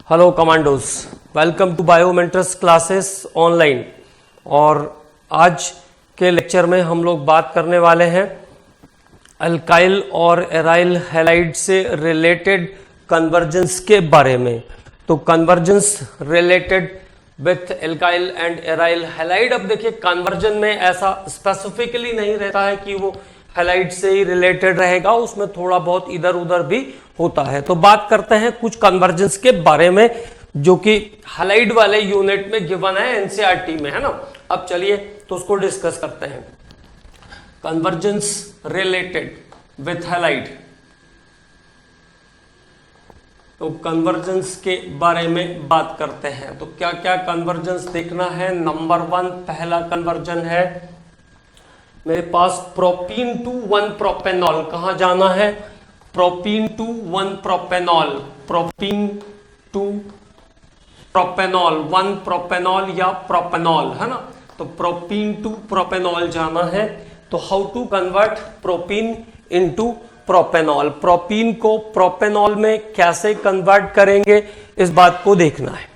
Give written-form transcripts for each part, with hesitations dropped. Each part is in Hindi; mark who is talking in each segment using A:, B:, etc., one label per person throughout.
A: Hello commandos, welcome to Biomentors classes online. और आज के लेक्चर में हम लोग बात करने वाले हैं अल्काइल और एराइल हैलाइड से रिलेटेड कन्वर्जेंस के बारे में। तो convergence related with alkyl and aryl halide. अब देखिए, कन्वर्जन में ऐसा स्पेसिफिकली नहीं रहता है कि वो हैलाइड से ही रिलेटेड रहेगा, उसमें थोड़ा बहुत इधर उधर भी होता है। तो बात करते हैं कुछ कन्वर्जेंस के बारे में जो कि हैलाइड वाले यूनिट में गिवन है, एनसीईआरटी में, है ना। अब चलिए तो उसको डिस्कस करते हैं। कन्वर्जेंस रिलेटेड विथ हैलाइड, तो कन्वर्जेंस के बारे में बात करते हैं। तो क्या क्या कन्वर्जेंस देखना है। नंबर 1 पहला कन्वर्जन है मेरे पास प्रोपीन टू 1 प्रोपेनॉल। कहां जाना है? Propene to 1 propanol, propene to propanol, 1 propanol या प्रोपेनॉल, है ना। तो प्रोपीन टू प्रोपेनॉल जाना है। तो how to convert propene into propanol, propene को प्रोपेनॉल में कैसे कन्वर्ट करेंगे, इस बात को देखना है।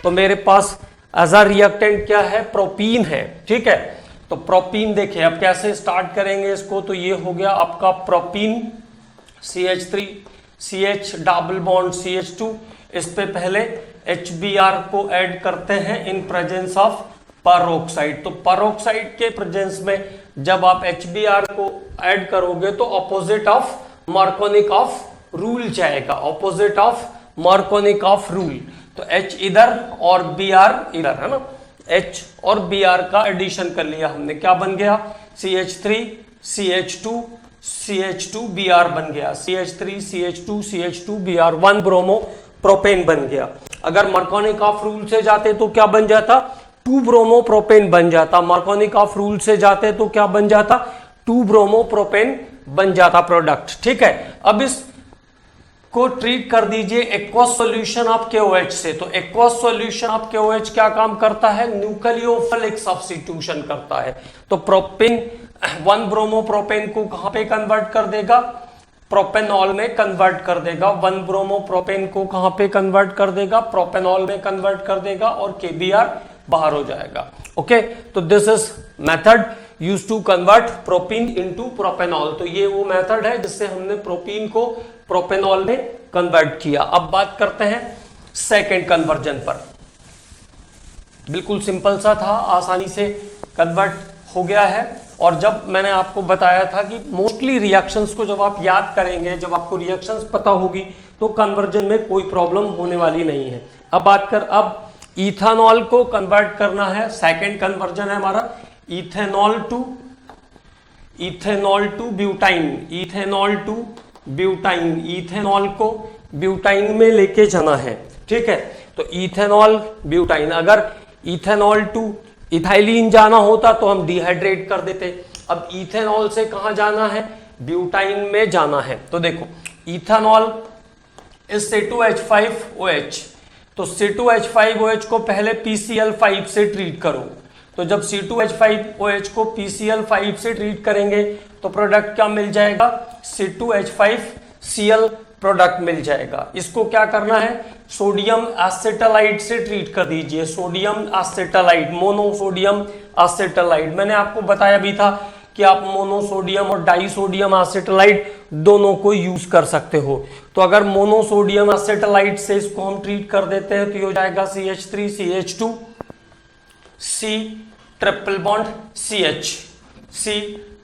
A: तो मेरे पास एज अ रिएक्टेंट क्या है? प्रोपीन है, ठीक है। तो प्रोपीन देखिए, अब कैसे स्टार्ट करेंगे इसको। तो ये हो गया आपका propene, CH3 CH double bond CH2, इस पे पहले HBr को ऐड करते हैं इन प्रेजेंस ऑफ पेरोक्साइड। तो पेरोक्साइड के प्रेजेंस में जब आप HBr को ऐड करोगे तो ऑपोजिट ऑफ मार्कोनिक ऑफ रूल जाएगा, ऑपोजिट ऑफ मार्कोनिक ऑफ रूल। तो H इधर और Br इधर, है ना। H और Br का एडिशन कर लिया हमने, क्या बन गया? CH3 CH2 Br बन गया, CH3 CH2 Br, 1 bromo propane बन गया। अगर मार्कोनिक ऑफ रूल से जाते तो क्या बन जाता? 2 ब्रोमो प्रोपेन बन जाता। मार्कोनिक ऑफ रूल से जाते तो क्या बन जाता? 2 ब्रोमो प्रोपेन बन जाता प्रोडक्ट, ठीक है। अब इस को ट्रीट कर दीजिए एक्वस सॉल्यूशन ऑफ KOH से। तो एक्वस सॉल्यूशन ऑफ KOH क्या काम करता है? न्यूक्लियोफिलिक सब्स्टिट्यूशन करता है। तो प्रोपेन 1 ब्रोमो प्रोपेन को कहां पे कन्वर्ट कर देगा? प्रोपेनॉल में कन्वर्ट कर देगा। 1 ब्रोमो प्रोपेन को कहां पे कन्वर्ट कर देगा? प्रोपेनॉल में कन्वर्ट कर देगा और KBr बाहर हो जाएगा। ओके, तो this is method use to convert propene into propanol. तो ये वो मेथड है जिससे हमने प्रोपीन को प्रोपेनॉल में कन्वर्ट किया। अब बात करते हैं सेकेंड कन्वर्जन पर। बिल्कुल सिंपल सा था, आसानी से कन्वर्ट हो गया है। और जब मैंने आपको बताया था कि मोस्टली रिएक्शंस को जब आप याद करेंगे, जब आपको रिएक्शंस पता होगी तो कन्वर्जन में कोई प्रॉब्लम होने वाली नहीं है। अब बात कर, अब इथेनॉल को कन्वर्ट करना है। सेकेंड कन्वर्जन है हमारा ethanol to butyne, ethanol to butyne. Ethanol को ब्यूटाइन में लेके जाना है, ठीक है। तो इथेनॉल ब्यूटाइन, अगर इथेनॉल टू इथाइलिन जाना होता तो हम डिहाइड्रेट कर देते। अब इथेनॉल से कहां जाना है? ब्यूटाइन में जाना है। तो देखो, इथेनॉल इज C2H5OH। तो C2H5OH को पहले PCl5 से ट्रीट करो। तो जब C2H5OH को PCl5 से ट्रीट करेंगे तो प्रोडक्ट क्या मिल जाएगा? C2H5Cl प्रोडक्ट मिल जाएगा। इसको क्या करना है? सोडियम एसिटालाइड से ट्रीट कर दीजिए। Sodium acetylide, monosodium acetylide. मैंने आपको बताया भी था कि आप मोनोसोडियम और डाइसोडियम एसिटालाइड दोनों को यूज कर सकते हो। तो अगर मोनोसोडियम एसिटालाइड से इसको हम ट्रीट कर देते हैं तो ये हो जाएगा CH3 CH2 C triple bond CH, C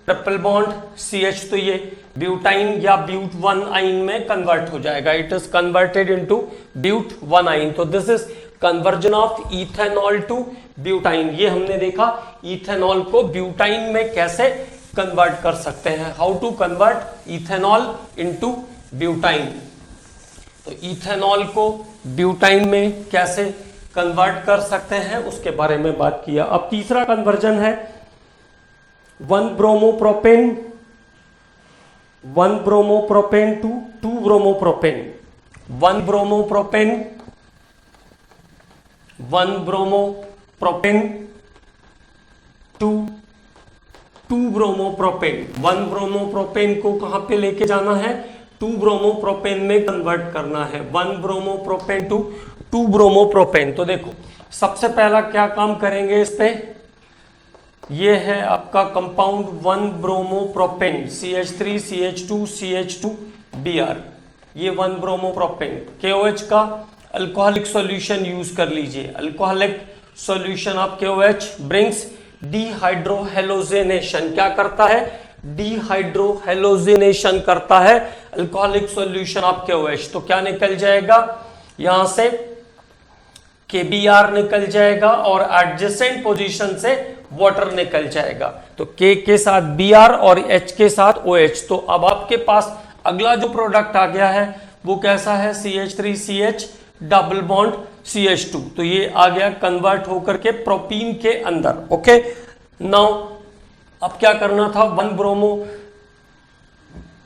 A: triple bond CH। तो ये ब्यूटाइन या ब्यूट 1 आइन में कन्वर्ट हो जाएगा। It is converted into but 1 yne. तो this is conversion of ethanol to butyne. ये हमने देखा इथेनॉल को ब्यूटाइन में कैसे कन्वर्ट कर सकते हैं, how to convert ethanol into butyne. तो इथेनॉल को ब्यूटाइन में कैसे कन्वर्ट कर सकते हैं उसके बारे में बात किया। अब तीसरा कन्वर्जन है 1 bromo propane two 2 bromo propane. 1 bromo propane two 2 bromo propane. 1 bromo propane को कहां पे लेके जाना है? 2 ब्रोमो प्रोपेन में कन्वर्ट करना है। 1 bromo propane two 2 bromo propane. तो देखो सबसे पहला क्या काम करेंगे इस पे, ये है आपका compound 1 bromo propane CH3 CH2 CH2 Br, ये 1 ब्रोमो प्रोपेन। KOH का अल्कोहलिक सॉल्यूशन यूज कर लीजिए, alcoholic solution of KOH brings dehydrohalogenation, क्या करता है, डिहाइड्रोहेलोजेनेशन करता है अल्कोहलिक सॉल्यूशन ऑफ KOH। तो क्या निकल जाएगा यहां से, KBr निकल जाएगा और एडजेसेंट पोजीशन से वाटर निकल जाएगा। तो K के साथ Br और H के साथ OH। तो अब आपके पास अगला जो प्रोडक्ट आ गया है वो कैसा है, CH3CH डबल बॉन्ड CH2। तो ये आ गया कन्वर्ट होकर के प्रोपीन के अंदर। ओके, नाउ अब क्या करना था, 1 ब्रोमो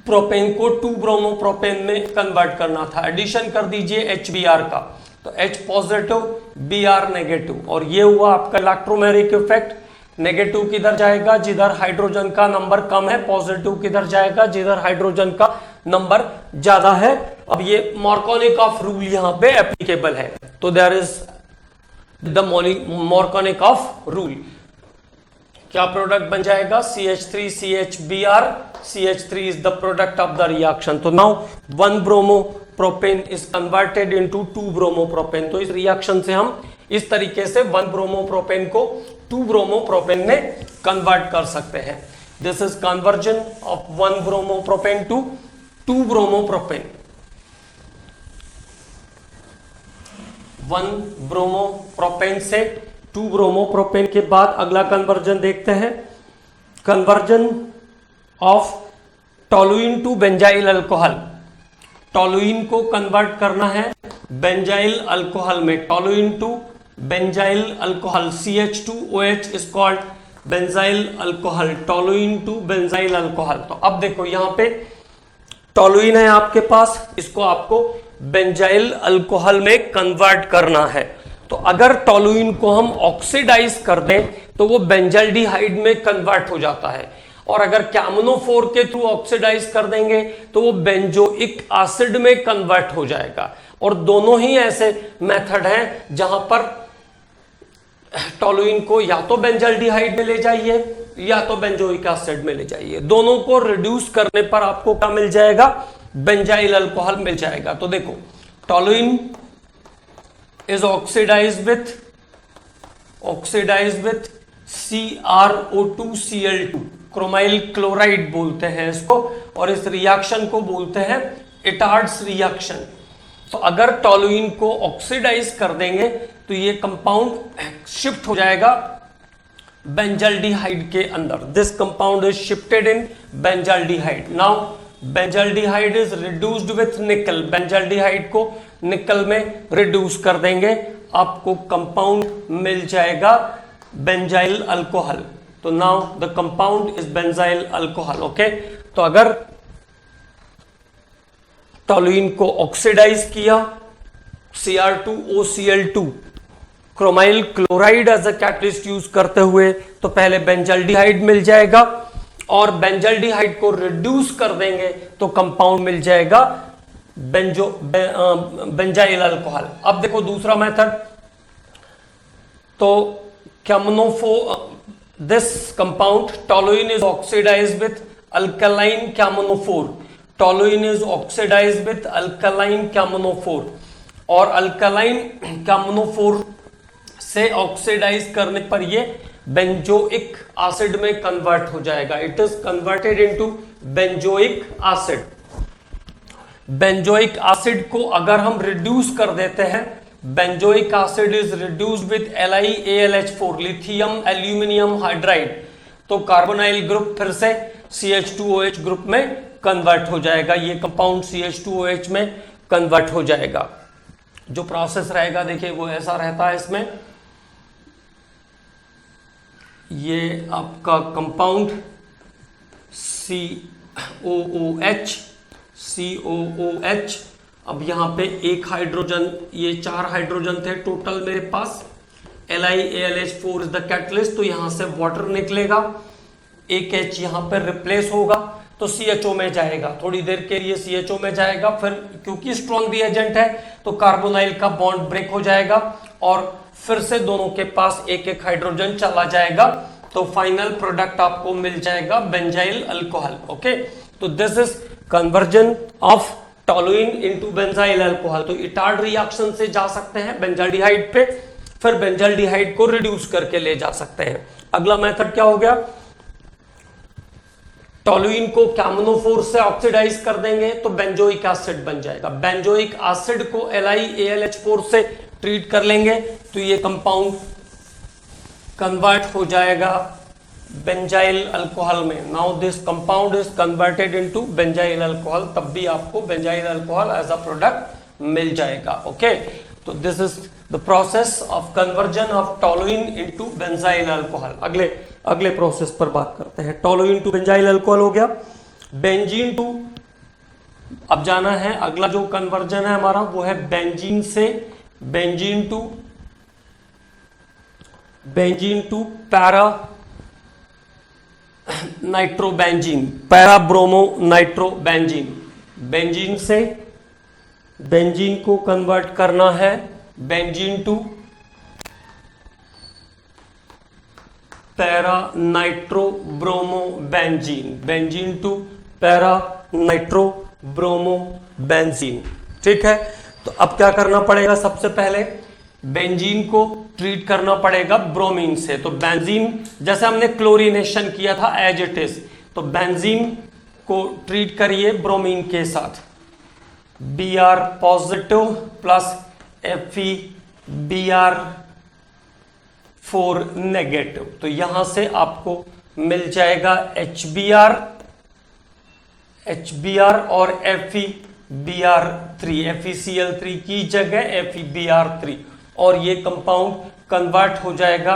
A: प्रोपेन को 2 ब्रोमो प्रोपेन में कन्वर्ट करना था। एडिशन कर दीजिए HBr का, तो H पॉजिटिव Br नेगेटिव, और ये हुआ आपका इलेक्ट्रोमेरिक इफेक्ट। नेगेटिव किधर जाएगा, जिधर हाइड्रोजन का नंबर कम है, पॉजिटिव किधर जाएगा, जिधर हाइड्रोजन का नंबर ज्यादा है। अब ये मार्कोनिक ऑफ रूल यहां पे एप्लीकेबल है, तो there is the Markovnikov of rule. क्या प्रोडक्ट बन जाएगा, CH3CHBr, CH3 is the product of the reaction। तो now 1 bromo propane is converted into 2 bromo propane. तो इस रिएक्शन से हम इस तरीके से 1 ब्रोमो प्रोपेन को 2 ब्रोमो प्रोपेन में कन्वर्ट कर सकते हैं। This is conversion of 1 bromo propane two 2 bromo propane. 1 bromo propane से 2 ब्रोमो प्रोपेन के बाद अगला कन्वर्जन देखते हैं, conversion of toluene to benzyl alcohol. Toluene को कन्वर्ट करना है बेंजाइल अल्कोहल में, toluene to benzyl alcohol, CH2OH is called benzyl alcohol, toluene to benzyl alcohol. तो अब देखो यहां पे टोलुइन है आपके पास, इसको आपको बेंजाइल अल्कोहल में कन्वर्ट करना है। तो अगर टोलुइन को हम ऑक्सीडाइज कर दें तो वो बेंजाल्डिहाइड में कन्वर्ट हो जाता है, और अगर कैमनोफोर के थ्रू ऑक्सीडाइज कर देंगे तो वो बेंजोइक एसिड में कन्वर्ट हो जाएगा। और दोनों ही ऐसे मेथड हैं जहां पर टोलुइन को या तो बेंजाल्डिहाइड में ले जाइए या तो बेंजोइक एसिड में ले जाइए, दोनों को रिड्यूस करने पर आपको क्या मिल जाएगा, बेंजाइल अल्कोहल मिल जाएगा। तो देखो toluene is oxidised with CrO2Cl2, chromyl chloride बोलते हैं इसको, और इस रिएक्शन को बोलते हैं इटार्ड्स रिएक्शन। तो अगर टोलुइन को ऑक्सीडाइज कर देंगे तो ये कंपाउंड शिफ्ट हो जाएगा बेंजाल्डिहाइड के अंदर। This compound is shifted in benzaldehyde. Now benzaldehyde is reduced with निकल, बेंजाल्डिहाइड को निकल में रिड्यूस कर देंगे, आपको कंपाउंड मिल जाएगा बेंजाइल अल्कोहल। तो now the compound is benzyl alcohol. Okay, तो अगर टोलुइन को ऑक्सीडाइज किया Cr2OCl2 chromyl chloride as a catalyst use करते हुए, तो पहले बेंजाल्डिहाइड मिल जाएगा, और बेंजाल्डिहाइड को रिड्यूस कर देंगे तो कंपाउंड मिल जाएगा बेंजाइल अल्कोहल। अब देखो दूसरा मेथड, तो KMnO4, this compound toluene is oxidized with alkaline KMnO4, toluene is oxidised with alkaline KMnO4, और अल्कलाइन कैमनोफोर से ऑक्सीडाइज करने पर ये बेंजोइक एसिड में कन्वर्ट हो जाएगा। It is converted into benzoic acid. Benzoic acid को अगर हम रिड्यूस कर देते हैं, benzoic acid is reduced with LiAlH4, lithium aluminium hydride, तो कार्बोनाइल ग्रुप फिर से CH2OH ग्रुप में कन्वर्ट हो जाएगा, ये कंपाउंड CH2OH में कन्वर्ट हो जाएगा। जो प्रोसेस रहेगा देखिए वो ऐसा रहता है, इसमें ये आपका कंपाउंड COOH, अब यहां पे एक हाइड्रोजन, ये 4 हाइड्रोजन थे टोटल मेरे पास, LiAlH4 इज द कैटलिस्ट, तो यहां से वाटर निकलेगा, एक H यहां पर रिप्लेस होगा, तो CHO में जाएगा, थोड़ी देर के लिए CHO में जाएगा, फिर क्योंकि स्ट्रॉन्ग रिएजेंट है तो कार्बोनाइल का बॉन्ड ब्रेक हो जाएगा और फिर से दोनों के पास एक एक हाइड्रोजन चला जाएगा, तो फाइनल प्रोडक्ट आपको मिल जाएगा बेंजाइल अल्कोहल। ओके, तो this is conversion of toluene into benzyl alcohol. तो इटार्ड रिएक्शन से जा सकते हैं बेंजाल्डिहाइड पे, फिर बेंजाल्डिहाइड को रिड्यूस करके ले जा सकते हैं। अगला मेथड क्या हो गया, टोलुइन को कैमनोफोर से ऑक्सीडाइज कर देंगे तो बेंजोइक एसिड बन जाएगा। बेंजोइक एसिड को LiAlH4 से ट्रीट कर लेंगे तो ये कंपाउंड कन्वर्ट हो जाएगा बेंजाइल अल्कोहल में। Now this compound is converted into benzyl alcohol, तब भी आपको benzyl alcohol as a product मिल जाएगा। ओके, तो this is the process of conversion of toluene into benzyl alcohol. अगले प्रोसेस पर बात करते हैं। टोलुइन टू बेंजाइल अल्कोहल हो गया, बेंजीन टू, अब जाना है अगला जो कन्वर्जन है हमारा वो है बेंजीन से benzene to para nitrobenzene, para bromo nitrobenzene. Benzene से बेंजीन को कन्वर्ट करना है benzene to para nitrobromo benzene, benzene to para nitrobromo benzene. ठीक है, तो अब क्या करना पड़ेगा, सबसे पहले बेंजीन को ट्रीट करना पड़ेगा ब्रोमीन से। तो बेंजीन जैसे हमने क्लोरीनेशन किया था एज इट इज, तो बेंजीन को ट्रीट करिए ब्रोमीन के साथ, Br positive plus FeBr4 negative. तो यहां से आपको मिल जाएगा HBr और FeBr3, FeCl3 की जगह FeBr3, और ये कंपाउंड कन्वर्ट हो जाएगा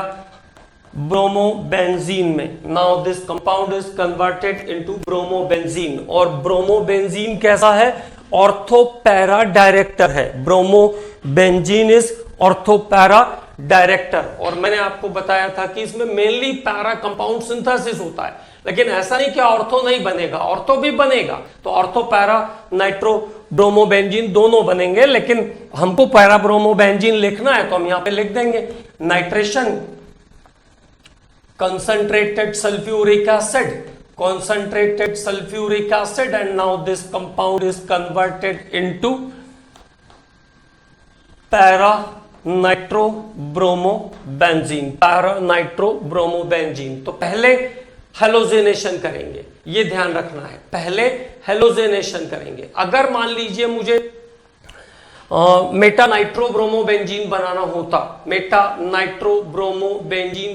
A: ब्रोमोबेंजीन में। Now this compound is converted into bromobenzene, और ब्रोमोबेंजीन कैसा है, ऑर्थोपैरा डायरेक्टर है। ब्रोमोबेंजीन इज ऑर्थोपैरा डायरेक्टर, और मैंने आपको बताया था कि इसमें मेनली पैरा कंपाउंड सिंथेसिस होता है, लेकिन ऐसा नहीं कि ऑर्थो नहीं बनेगा, ऑर्थो भी बनेगा। तो ऑर्थोपैरा नाइट्रो ब्रोमोबेंजीन दोनों बनेंगे, लेकिन हमको पैरा ब्रोमोबेंजीन लिखना है तो हम यहां पे लिख देंगे nitration concentrated sulfuric acid, and now this compound is converted into para nitrobromobenzene। तो पहले हेलोजेनेशन करेंगे, ये ध्यान रखना है, पहले हेलोजेनेशन करेंगे। अगर मान लीजिए मुझे मेटा नाइट्रोब्रोमोबेंजीन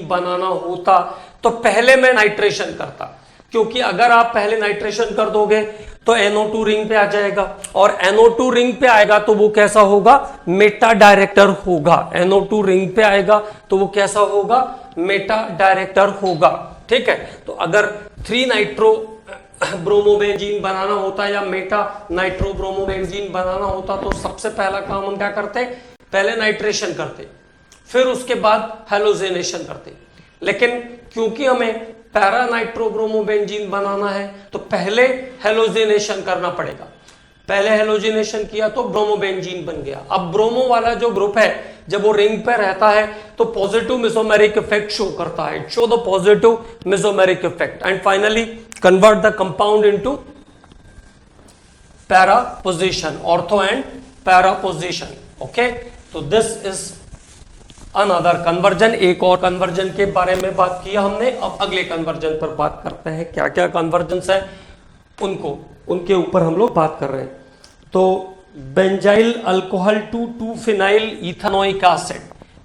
A: बनाना होता तो पहले मैं नाइट्रेशन करता, क्योंकि अगर आप पहले नाइट्रेशन कर दोगे तो NO2 रिंग पे आ जाएगा, और NO2 रिंग पे आएगा तो वो कैसा होगा, मेटा डायरेक्टर होगा। NO2 रिंग पे आएगा तो वो कैसा होगा, मेटा डायरेक्टर होगा। ठीक है, तो अगर 3 नाइट्रो ब्रोमोबेंजीन बनाना होता या मेटा नाइट्रोब्रोमोबेंजीन बनाना होता तो सबसे पहला काम हम क्या करते, पहले नाइट्रेशन करते, फिर उसके बाद हेलोजेनेशन करते। लेकिन क्योंकि हमें पैरा नाइट्रोब्रोमोबेंजीन बनाना है तो पहले हेलोजेनेशन करना पड़ेगा। पहले हेलोजेनेशन किया तो ब्रोमोबेंजीन बन गया। अब ब्रोमो वाला जो ग्रुप है जब वो रिंग पे रहता है तो पॉजिटिव मेसोमेरिक इफेक्ट शो करता है, show the positive mesomeric effect, and finally convert the compound into para position, ortho and para position। okay, तो this is another conversion। एक और कन्वर्जन के बारे में बात किया हमने, अब अगले कन्वर्जन पर बात करते हैं। क्या क्या कन्वर्जन्स है उनके ऊपर हम लोग बात कर रहे हैं। तो benzyl alcohol to two phenyl ethanoic acid,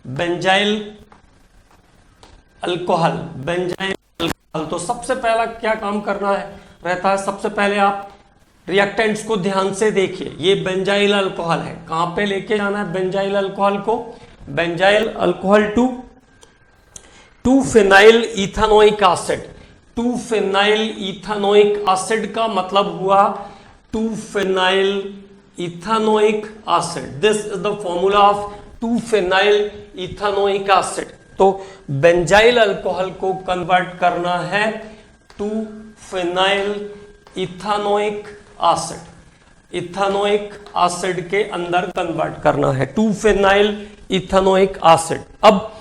A: benzyl alcohol, तो सबसे पहला क्या काम करना रहता है, सबसे पहले आप रिएक्टेंट्स को ध्यान से देखिए। ये बेंजाइल अल्कोहल है, कहां पे लेके जाना है बेंजाइल अल्कोहल को, benzyl alcohol to two phenyl ethanoic acid. Two phenyl ethanoic acid का मतलब हुआ two phenyl ethanoic acid. This is the formula of two phenyl ethanoic acid. तो बेंजाइल अल्कोहल को कन्वर्ट करना है two phenyl ethanoic acid, ethanoic acid के अंदर कन्वर्ट करना है, 2 फिनाइल इथानोइक एसिड। अब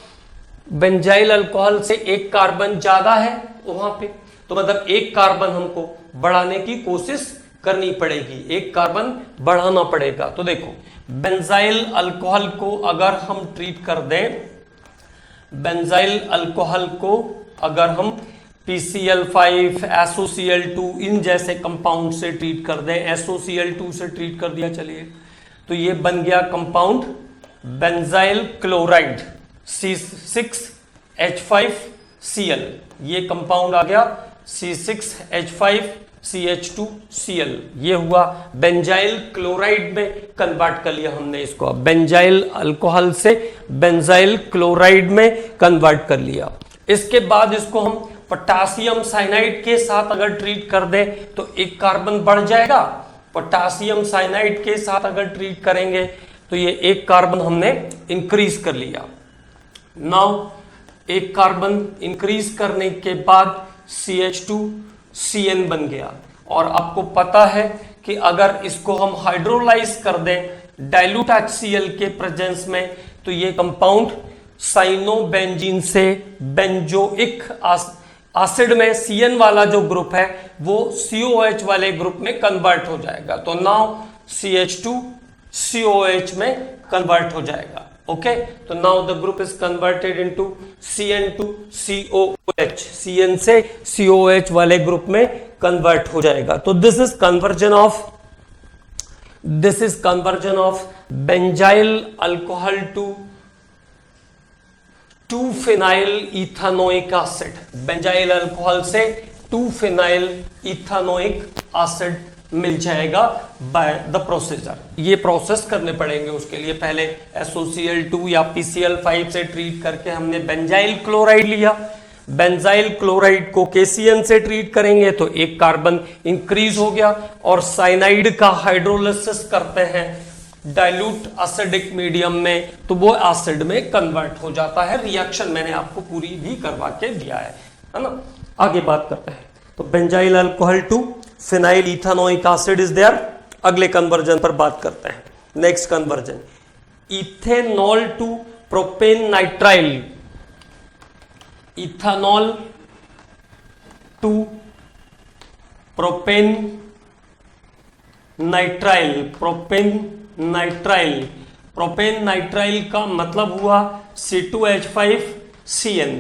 A: बेंजाइल अल्कोहल से एक कार्बन ज्यादा है वहां पे, तो मतलब एक कार्बन हमको बढ़ाने की कोशिश करनी पड़ेगी, एक कार्बन बढ़ाना पड़ेगा। तो देखो बेंजाइल अल्कोहल को अगर हम ट्रीट कर दें, बेंजाइल अल्कोहल को अगर हम PCl5, SOCl2 इन जैसे कंपाउंड से ट्रीट कर दें, SOCl2 से ट्रीट कर दिया चलिए, तो ये बन गया कंपाउंड बेंजाइल क्लोराइड C6H5Cl, ये कंपाउंड आ गया C6H5CH2Cl, ये हुआ बेंजाइल क्लोराइड में कन्वर्ट कर लिया हमने इसको, बेंजाइल अल्कोहल से बेंजाइल क्लोराइड में कन्वर्ट कर लिया। इसके बाद इसको हम पोटासियम साइनाइड के साथ अगर ट्रीट कर दें तो एक कार्बन बढ़ जाएगा, पोटासियम साइनाइड के साथ अगर ट्रीट करेंगे तो ये एक कार्बन हमने इंक्रीज कर लिया। नाउ एक कार्बन इंक्रीज करने के बाद CH2CN बन गया, और आपको पता है कि अगर इसको हम हाइड्रोलाइज कर दें डाइल्यूट HCl के प्रेजेंस में तो ये कंपाउंड साइनोबेंजीन से बेंजोइक एसिड में CN वाला जो ग्रुप है वो COH वाले ग्रुप में कन्वर्ट हो जाएगा, तो नाउ CH2COH में कन्वर्ट हो जाएगा। ओके, तो now the group is converted into CN2COH, CN से COH वाले ग्रुप में कन्वर्ट हो जाएगा। तो this is conversion of benzyl alcohol to 2 phenyl ethanoic acid, benzyl alcohol से 2 फिनाइल इथानोइक एसिड मिल जाएगा बाय द प्रोसीजर। ये प्रोसेस करने पड़ेंगे, उसके लिए पहले SOCl2 या PCl5 से ट्रीट करके हमने बेंजाइल क्लोराइड लिया, बेंजाइल क्लोराइड को KCN से ट्रीट करेंगे तो एक कार्बन इंक्रीज हो गया, और साइनाइड का हाइड्रोलिसिस करते हैं डाइल्यूट एसिडिक मीडियम में तो वो एसिड में कन्वर्ट हो जाता है। रिएक्शन मैंने आपको पूरी भी करवा के दिया है ना। आगे बात करते हैं, तो benzyl alcohol to phenyl ethanoic acid is there. अगले कन्वर्जन पर बात करते हैं। Next conversion, ethanol to propane nitrile, ethanol to propane nitrile, propane nitrile का मतलब हुआ C2H5CN,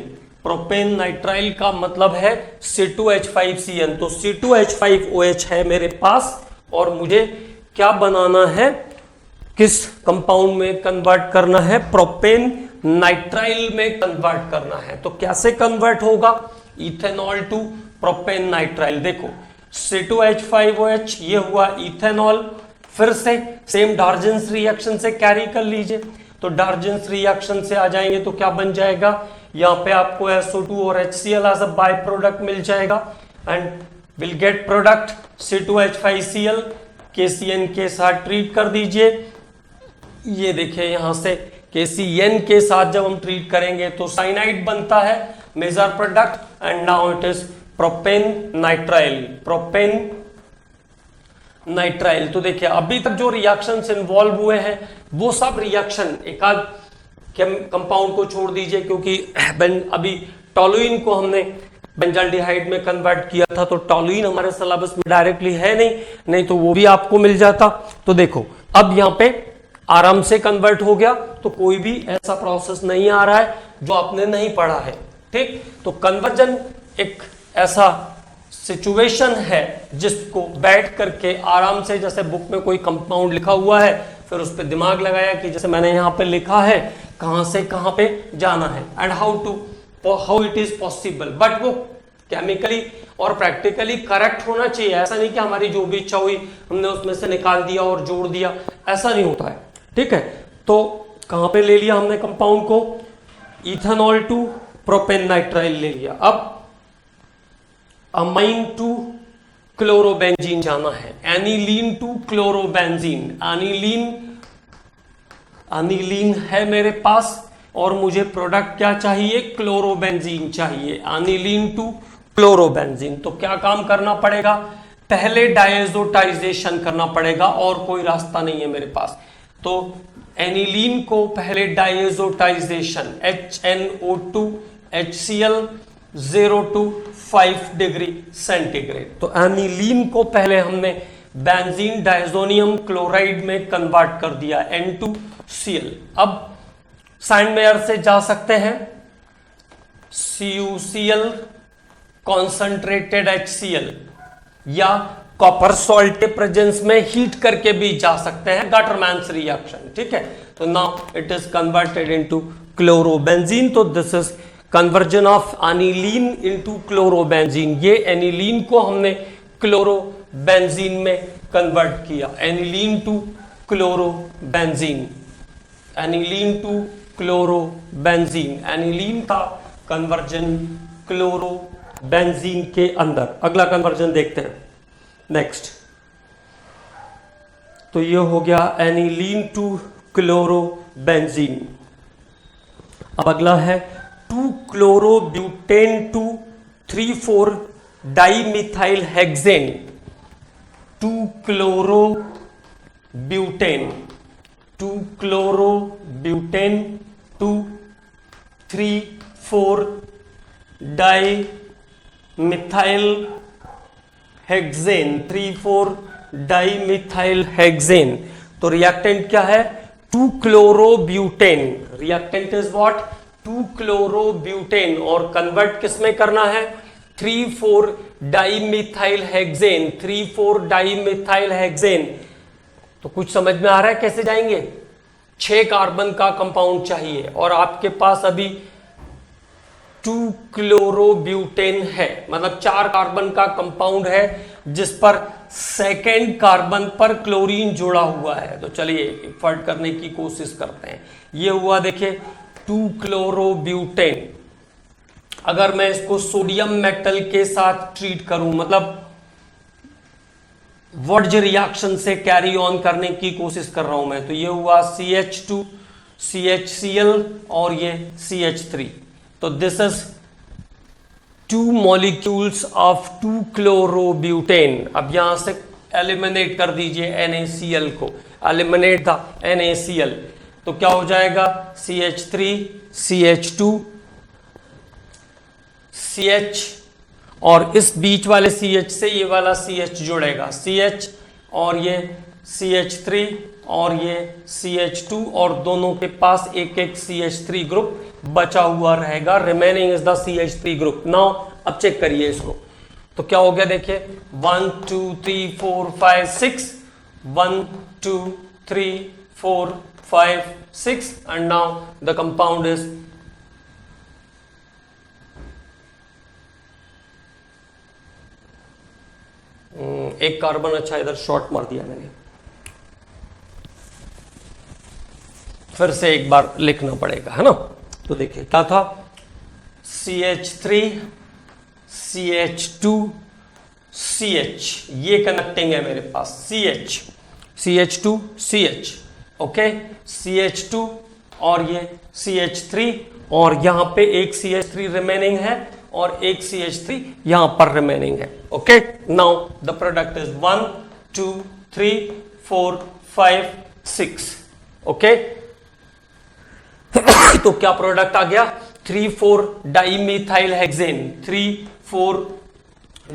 A: प्रोपेन नाइट्राइल का मतलब है C2H5CN, तो C2H5OH है मेरे पास, और मुझे क्या बनाना है, किस कंपाउंड में कन्वर्ट करना है, प्रोपेन नाइट्राइल में कन्वर्ट करना है। तो कैसे कन्वर्ट होगा, इथेनॉल टू प्रोपेन नाइट्राइल, देखो C2H5OH ये हुआ इथेनॉल, फिर से सेम डार्जेंस रिएक्शन से कैरी कर लीजिए, तो डार्जेंस रिएक्शन से आ जाएंगे तो क्या बन जाएगा, यहाँ पे आपको SO2 और HCl as a by product मिल जाएगा, and will get product C2H5Cl, KCN के साथ ट्रीट कर दीजिए। ये देखिए यहाँ से KCN के साथ जब हम ट्रीट करेंगे तो साइनाइड बनता है major product, and now it is propane nitrile, propane nitrile. तो देखिए अभी तक जो रिएक्शंस इन्वॉल्व हुए हैं वो सब रिएक्शन, एक आध कंपाउंड को छोड़ दीजिए क्योंकि अभी टॉलुइन को हमने बेंजाल्डिहाइड में कन्वर्ट किया था, तो टॉलुइन हमारे सिलेबस में डायरेक्टली है नहीं तो वो भी आपको मिल जाता। तो देखो अब यहाँ पे आराम से कन्वर्ट हो गया, तो कोई भी ऐसा प्रोसेस नहीं आ रहा है जो आपने नहीं पढ़ा है, ठीक। तो कन्वर्जन एक ऐसा सिचुएशन है जिसको बैठ करके आराम से, जैसे बुक में कोई कंपाउंड लिखा हुआ है, फिर उस पर दिमाग लगाया कि जैसे मैंने यहाँ पे लिखा है कहां से कहां पे जाना है, and how it is possible, but वो केमिकली और प्रैक्टिकली करेक्ट होना चाहिए। ऐसा नहीं कि हमारी जो भी इच्छा हुई हमने उसमें से निकाल दिया और जोड़ दिया, ऐसा नहीं होता है, ठीक है। तो कहां पे ले लिया हमने कंपाउंड को, इथेनॉल टू प्रोपेन नाइट्राइल ले लिया। अब अमाइन टू क्लोरोबेंजीन जाना है, एनिलीन टू क्लोरोबेंजीन, एनिलीन है मेरे पास और मुझे प्रोडक्ट क्या चाहिए, क्लोरोबेंजीन चाहिए, एनिलीन टू क्लोरोबेंजीन। तो क्या काम करना पड़ेगा, पहले डायजोटाइजेशन करना पड़ेगा और कोई रास्ता नहीं है मेरे पास। तो एनिलीन को पहले डायजोटाइजेशन HNO2 HCl 0 to 5 degree centigrade. तो एनिलीन को पहले हमने बेंजीन डायजोनियम क्लोराइड में कन्वर्ट कर दिया N2Cl। अब साइनमेयर से जा सकते हैं CuCl कॉन्सेंट्रेटेड HCl, या कॉपर सॉल्ट के प्रेजेंस में हीट करके भी जा सकते हैं, गाटरमैन्स रिएक्शन, ठीक है। तो now it is converted into chlorobenzene. तो this is conversion of aniline into chlorobenzene. ये एनिलीन को हमने क्लोरोबेंजीन में कन्वर्ट किया, aniline to chlorobenzene, aniline to chlorobenzene, aniline का कन्वर्जन क्लोरोबेंजीन के अंदर। अगला कन्वर्जन देखते हैं नेक्स्ट। तो ये हो गया एनिलीन टू क्लोरोबेंजीन। अब अगला है 2 chlorobutane to 3,4 dimethyl hexane. 2 chlorobutane, 2 chlorobutane to 3,4 dimethyl hexane, 3,4 dimethyl hexane. तो रिएक्टेंट क्या है? 2 chlorobutane. Reactant is what? 2 chlorobutane. और कन्वर्ट किस में करना है? 3,4 डाइमिथाइल हेक्सेन, 3,4 डाइमिथाइल हेक्सेन। तो कुछ समझ में आ रहा है कैसे जाएंगे? 6 कार्बन का कंपाउंड चाहिए और आपके पास अभी 2 क्लोरोब्यूटेन है, मतलब 4 कार्बन का कंपाउंड है जिस पर सेकेंड कार्बन पर क्लोरीन जुड़ा हुआ है। तो चलिए इफर्ट करने की कोशिश करते हैं। ये हुआ देखिए 2 क्लोरोब्यूटेन। अगर मैं इसको सोडियम मेटल के साथ ट्रीट करूं, मतलब वर्ज रिएक्शन से कैरी ऑन करने की कोशिश कर रहा हूं मैं, तो ये हुआ CH2 CHCl और ये CH3। तो this is 2 molecules of 2 chlorobutane. अब यहां से एलिमिनेट कर दीजिए NaCl को, एलिमिनेट द NaCl। तो क्या हो जाएगा? CH3 CH2 CH, और इस बीच वाले CH से ये वाला CH जुड़ेगा, CH और ये CH3 और ये CH2, और दोनों के पास एक एक CH3 ग्रुप बचा हुआ रहेगा। Remaining is the CH3 group. Now अब चेक करिए इसको। तो क्या हो गया देखिए 1 2 3 4 5 6, 1 2 3 4 5 6, and now the compound is एक कार्बन अच्छा इधर शॉर्ट मार दिया मैंने, फिर से एक बार लिखना पड़ेगा, है ना। तो देखिए क्या था? CH3 CH2 CH, ये कनेक्टिंग है मेरे पास, CH CH2 CH, okay, CH2 और ये CH3, और यहां पे एक CH3 रिमेनिंग है और एक CH3 यहां पर रिमेनिंग है, okay. Now the product is 1 2 3 4 5 6, okay. तो क्या प्रोडक्ट आ गया? 3,4 dimethyl hexane, 3,4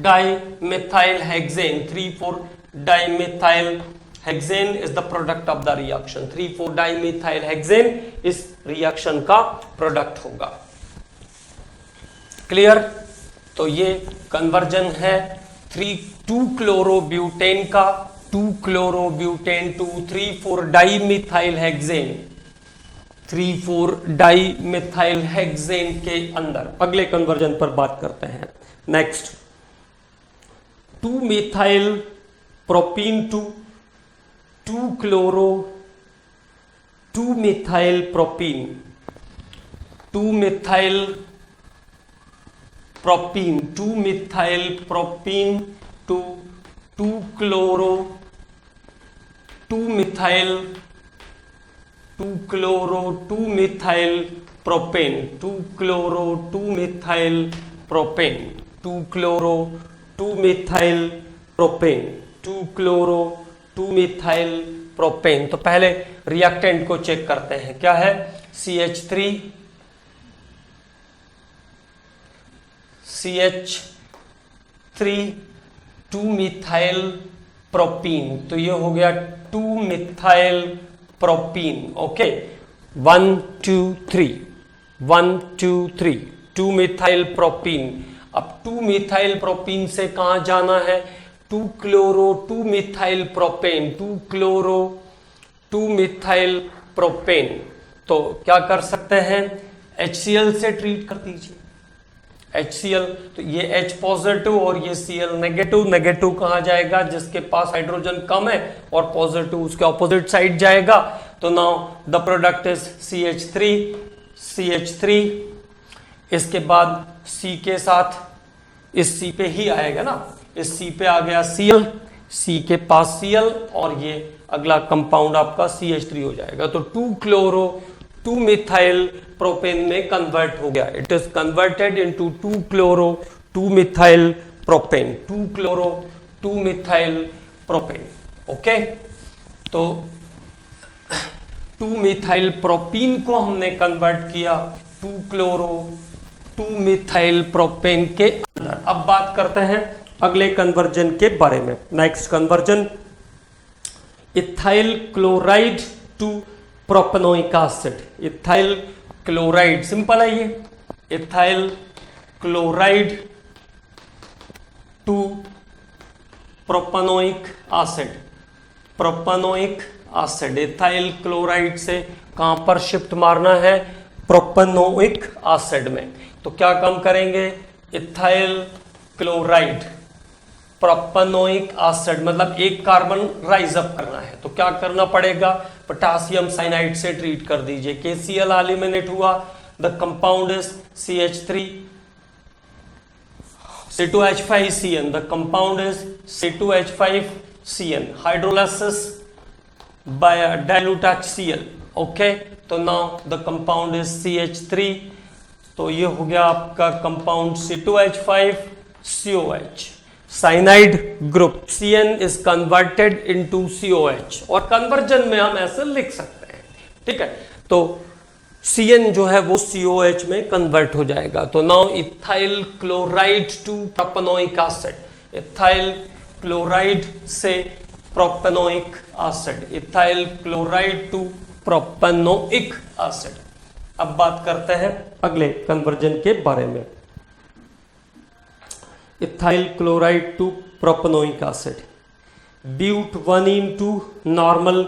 A: dimethyl hexane, 3,4 dimethyl hexane is the product of the reaction. 3,4 dimethyl hexane इस रिएक्शन का प्रोडक्ट होगा। क्लियर? तो ये कन्वर्जन है 2 क्लोरोब्यूटेन का, 2 chlorobutane to 3,4 dimethyl hexane, 3,4 dimethyl hexane के अंदर। अगले कन्वर्जन पर बात करते हैं। Next 2 methyl propene to 2 methyl propene, 2 methyl propene, 2 methyl propene to 2 chloro 2 methyl 2 chloro 2 methyl propane, 2 chloro 2 methyl propane, 2 chloro 2 methyl propane, 2 chloro 2 methyl propane. तो पहले रिएक्टेंट को चेक करते हैं, क्या है, CH3 2 मिथाइल प्रोपीन, तो ये हो गया 2 methyl propene. Okay, 1 2 3 1 2 3 2 methyl propene. अब 2 मिथाइल प्रोपीन से कहां जाना है, 2 chloro 2 methyl propane, 2 chloro 2 methyl propane. तो क्या कर सकते हैं, HCl से ट्रीट कर दीजिए, HCl। तो ये H पॉजिटिव और ये Cl नेगेटिव, नेगेटिव कहां जाएगा, जिसके पास हाइड्रोजन कम है, और पॉजिटिव उसके ऑपोजिट साइड जाएगा। तो now the product is CH3, इसके बाद C के साथ, इस C पे ही आएगा ना, इस C पे आ गया Cl, C के पास Cl, और ये अगला कंपाउंड आपका CH3 हो जाएगा। तो 2 क्लोरो 2 मिथाइल प्रोपेन में कन्वर्ट हो गया, it is converted into 2 chloro 2 methyl propane, 2 chloro 2 methyl propane. Okay, तो 2 मिथाइल प्रोपीन को हमने कन्वर्ट किया 2 क्लोरो 2 मिथाइल प्रोपेन के अंदर। अब बात करते हैं अगले कन्वर्जन के बारे में। Next conversion, ethyl chloride to propanoic acid. Ethyl chloride, simple है ये, ethyl chloride to propanoic acid, propanoic acid. Ethyl chloride से कहां पर शिफ्ट मारना है, प्रोपेनोइक एसिड में। तो क्या काम करेंगे, इथाइल क्लोराइड प्रोपेनोइक एसिड, मतलब एक कार्बन राइज अप करना है, तो क्या करना पड़ेगा, पोटेशियम साइनाइड से ट्रीट कर दीजिए। KCl एलिमिनेट हुआ, the compound is CH3 C2H5CN, the compound is C2H5CN, hydrolysis by dilute HCl। Okay, तो now the compound is CH3, तो ये हो गया आपका compound C2H5COH, cyanide group. CN is converted into COH, और कन्वर्जन में हम ऐसे लिख सकते हैं, ठीक है। तो CN जो है वो COH में कन्वर्ट हो जाएगा। तो now ethyl chloride to propanoic acid, ethyl chloride से propanoic acid, ethyl chloride to propanoic acid. अब बात करते हैं अगले कन्वर्जन के बारे में, ethyl chloride to propanoic acid, but 1 to normal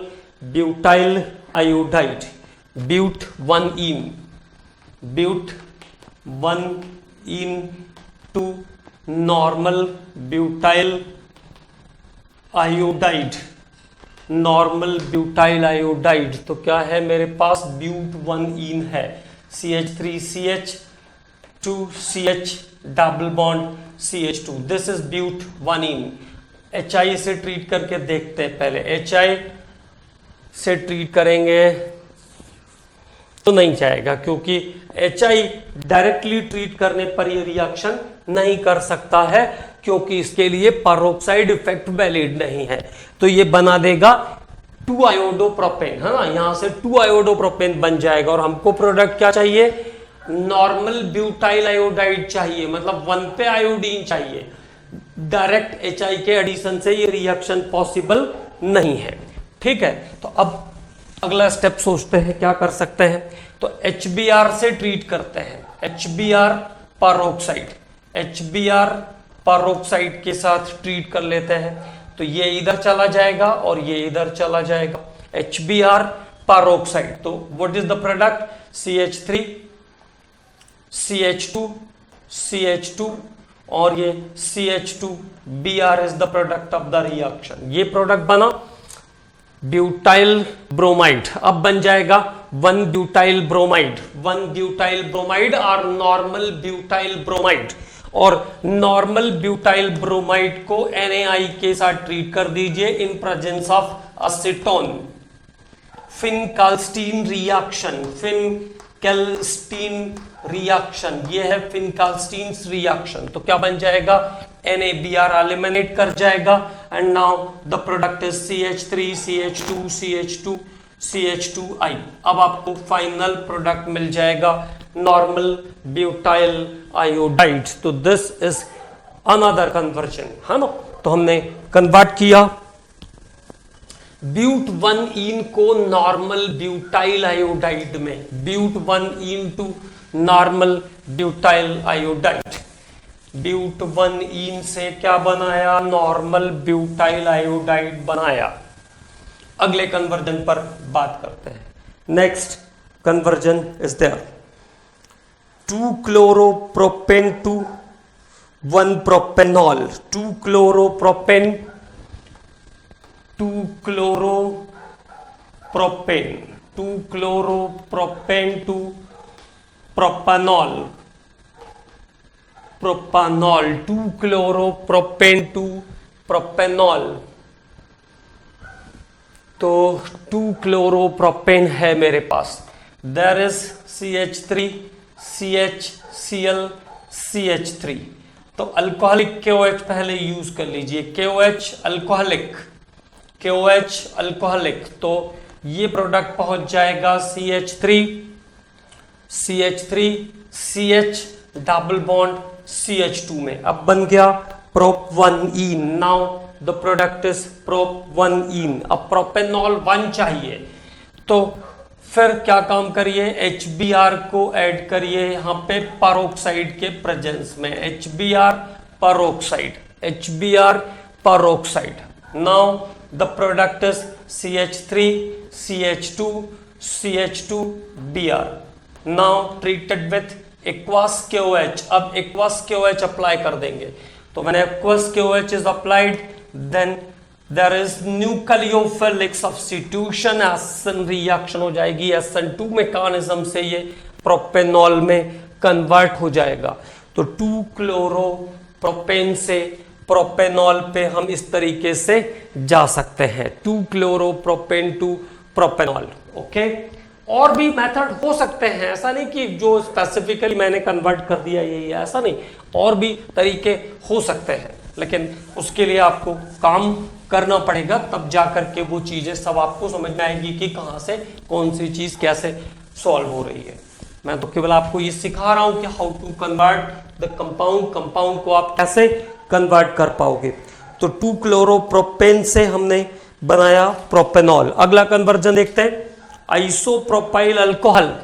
A: butyl iodide, but 1 to normal butyl iodide, normal butyl iodide. तो क्या है मेरे पास, ब्यूट 1 है, CH3CH 2CH double bond CH2, this is but 1। HI से ट्रीट करके देखते हैं, पहले HI से ट्रीट करेंगे तो नहीं जाएगा, क्योंकि HI डायरेक्टली ट्रीट करने पर ये रिएक्शन नहीं कर सकता है, क्योंकि इसके लिए पेरोक्साइड इफेक्ट वैलिड नहीं है। तो ये बना देगा 2 आयोडोप्रोपेन, है ना, यहां से 2 आयोडोप्रोपेन बन जाएगा। और हमको प्रोडक्ट क्या चाहिए, नॉर्मल ब्यूटाइल आयोडाइड चाहिए, मतलब 1 पे आयोडीन चाहिए। डायरेक्ट HI के एडिशन से ये रिएक्शन पॉसिबल नहीं है, ठीक है। तो अब अगला स्टेप सोचते हैं क्या कर सकते हैं, तो HBr से ट्रीट करते हैं, HBr पेरोक्साइड, HBr पेरोक्साइड के साथ ट्रीट कर लेते हैं। तो ये इधर चला जाएगा और ये इधर चला जाएगा, HBr पेरोक्साइड। तो what is the product, CH3 CH2 CH2 और ये CH2Br is the product of the reaction. ये प्रोडक्ट बना ब्यूटाइल ब्रोमाइड। अब बन जाएगा 1 ब्यूटाइल ब्रोमाइड, 1 ब्यूटाइल ब्रोमाइड और नॉर्मल ब्यूटाइल ब्रोमाइड। और नॉर्मल ब्यूटाइल ब्रोमाइड को NaI के साथ ट्रीट कर दीजिए in presence of acetone, Finkelstein reaction, Finkelstein reaction, ये है फिनकाल्स्टीन रिएक्शन। तो क्या बन जाएगा, NaBr एलिमिनेट कर जाएगा and now the product is CH3 CH2 CH2 CH2I। अब आपको फाइनल प्रोडक्ट मिल जाएगा नॉर्मल ब्यूटाइल आयोडाइड। तो दिस इज अनदर कन्वर्जन, है ना। तो हमने कन्वर्ट किया ब्यूट 1 को नॉर्मल ब्यूटाइल आयोडाइड में, but 1 to normal butyl iodide. But 1 से क्या बनाया, नॉर्मल ब्यूटाइल आयोडाइड बनाया। अगले कन्वर्जन पर बात करते हैं। Next conversion is there, 2 chloropropane to 1 propanol, 2 chloropropane 2 chloropropane, 2 chloropropane to propanol, propanol, 2 chloropropane to propanol. तो 2 क्लोरोप्रोपेन है मेरे पास, there is CH3 CHCl CH3। तो अल्कोहलिक KOH पहले यूज कर लीजिए, KOH अल्कोहलिक, KOH अल्कोहलिक। तो ये प्रोडक्ट पहुंच जाएगा CH3 CH double bond CH2 में। अब बन गया prop 1ene, now the product is prop 1ene। अब प्रोपेनॉल 1 चाहिए, तो फिर क्या काम करिए, HBr को ऐड करिए यहां पे पेरोक्साइड के प्रेजेंस में, HBr peroxide, HBr peroxide. Now the product is CH3 CH2 CH2Br, now treated with aqueous KOH। अब एक्वस KOH अप्लाई कर देंगे, तो when aqueous KOH is applied then there is nucleophilic substitution, S N reaction हो जाएगी, SN2 मैकेनिज्म से ये प्रोपेनॉल में कन्वर्ट हो जाएगा। तो 2 क्लोरोप्रोपेन से प्रोपेनॉल पे हम इस तरीके से जा सकते हैं, 2 क्लोरोप्रोपेन टू प्रोपेनॉल। ओके, और भी मेथड हो सकते हैं, ऐसा नहीं कि जो स्पेसिफिकली मैंने कन्वर्ट कर दिया ये, ऐसा नहीं, और भी तरीके हो सकते हैं, लेकिन उसके लिए आपको काम करना पड़ेगा, तब जाकर के वो चीजें सब आपको समझ में आएगी कि कहां से कौन सी चीज कैसे सॉल्व हो रही है। मैं तो केवल आपको ये सिखा रहा हूं कि how to convert the compound, compound को आप कैसे कन्वर्ट कर पाओगे। तो 2 क्लोरोप्रोपेन से हमने बनाया प्रोपेनॉल। अगला कन्वर्जन देखते हैं, आइसोप्रोपाइल अल्कोहल।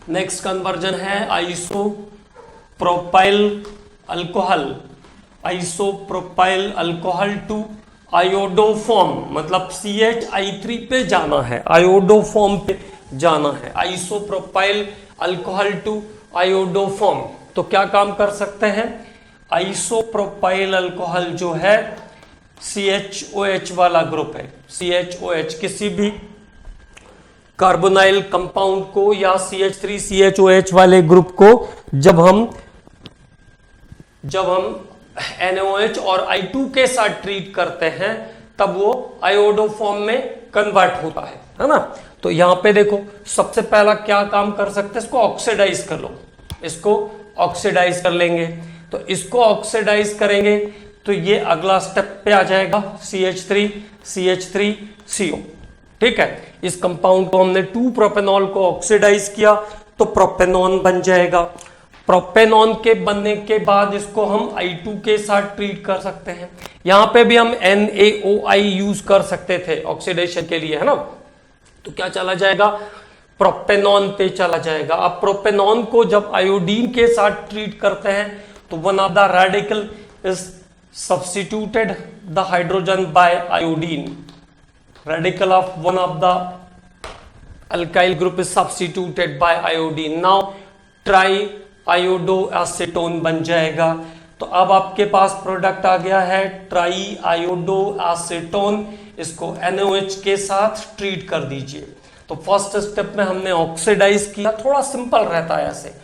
A: नेक्स्ट कन्वर्जन है isopropyl alcohol, isopropyl alcohol to iodoform, मतलब CH3 पे जाना है, आयोडोफॉर्म पे जाना है, आइसोप्रोपाइल अल्कोहल टू आयोडोफॉर्म। तो क्या काम कर सकते हैं, आइसोप्रोपाइल अल्कोहल जो है CHOH वाला ग्रुप है, CHOH किसी भी कार्बोनाइल कंपाउंड को या CH3 CHOH वाले ग्रुप को जब हम NaOH और I2 के साथ ट्रीट करते हैं तब वो आयोडोफॉर्म में कन्वर्ट होता है ना। तो यहां पे देखो, सबसे पहला क्या काम कर सकते हैं, इसको ऑक्सीडाइज कर लो, इसको ऑक्सीडाइज कर लेंगे। तो इसको ऑक्सीडाइज करेंगे तो ये अगला स्टेप पे आ जाएगा, CH3 CH3CO। ठीक है, इस कंपाउंड को हमने 2 प्रोपेनॉल को ऑक्सीडाइज किया तो प्रोपेनॉन बन जाएगा। प्रोपेनॉन के बनने के बाद इसको हम I2 के साथ ट्रीट कर सकते हैं। यहां पे भी हम NaOI यूज कर सकते थे ऑक्सीडेशन के लिए, है ना। तो क्या चला जाएगा, प्रोपेनॉन पे चला जाएगा। अब प्रोपेनॉन को जब आयोडीन के साथ ट्रीट करते हैं तो one of the radical is substituted the hydrogen bye iodine, radical of one of the alkyl group is substituted by iodine, now ट्राईआयोडोएसीटोन बन जाएगा। तो अब आपके पास प्रोडक्ट आ गया है ट्राईआयोडोएसीटोन, इसको NaOH के साथ ट्रीट कर दीजिए। तो फर्स्ट स्टेप में हमने ऑक्सीडाइज किया, थोड़ा सिंपल रहता है ऐसे,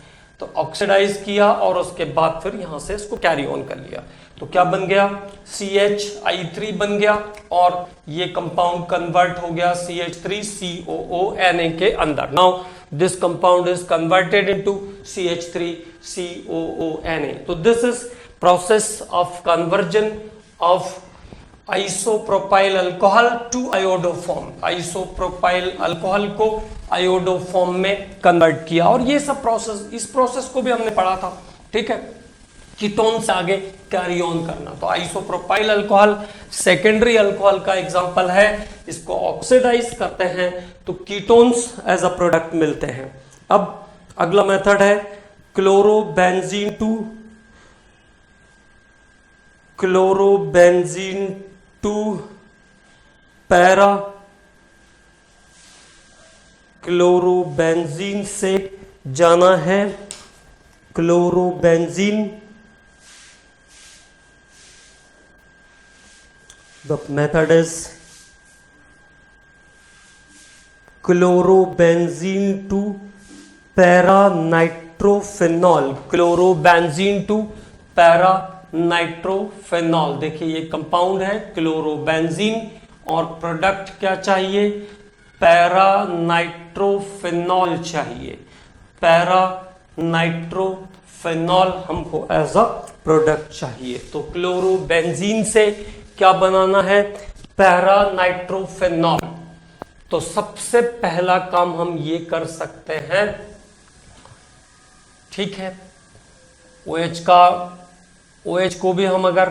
A: तो ऑक्सीडाइज किया और उसके बाद फिर यहां से इसको कैरी ऑन कर लिया। तो क्या बन गया, CHI3 बन गया और ये कंपाउंड कन्वर्ट हो गया CH3COO Na के अंदर। Now this compound is converted into CH3COONA. तो this is process of conversion of isopropyl alcohol to iodoform, isopropyl alcohol को आयोडोफॉर्म में कन्वर्ट किया। और ये सब प्रोसेस, इस प्रोसेस को भी हमने पढ़ा था, ठीक है, कीटोन से आगे कैरी ऑन करना। तो आइसोप्रोपाइल अल्कोहल सेकेंडरी अल्कोहल का एग्जांपल है, इसको ऑक्सीडाइज करते हैं तो कीटोन्स एज अ प्रोडक्ट मिलते हैं। अब अगला मेथड है क्लोरोबेंजीन टू पैरा, क्लोरोबेंजीन से जाना है chlorobenzene, the method is chlorobenzene to para nitrophenol, chlorobenzene to para nitrophenol. देखिए ये कंपाउंड है क्लोरोबेंजीन और प्रोडक्ट क्या चाहिए, पैरा नाइट्रोफेनॉल चाहिए, पैरा नाइट्रोफेनॉल हमको एज अ प्रोडक्ट चाहिए। तो क्लोरोबेंजीन से क्या बनाना है, पैरा नाइट्रोफेनॉल। तो सबसे पहला काम हम ये कर सकते हैं, ठीक है, OH को भी हम अगर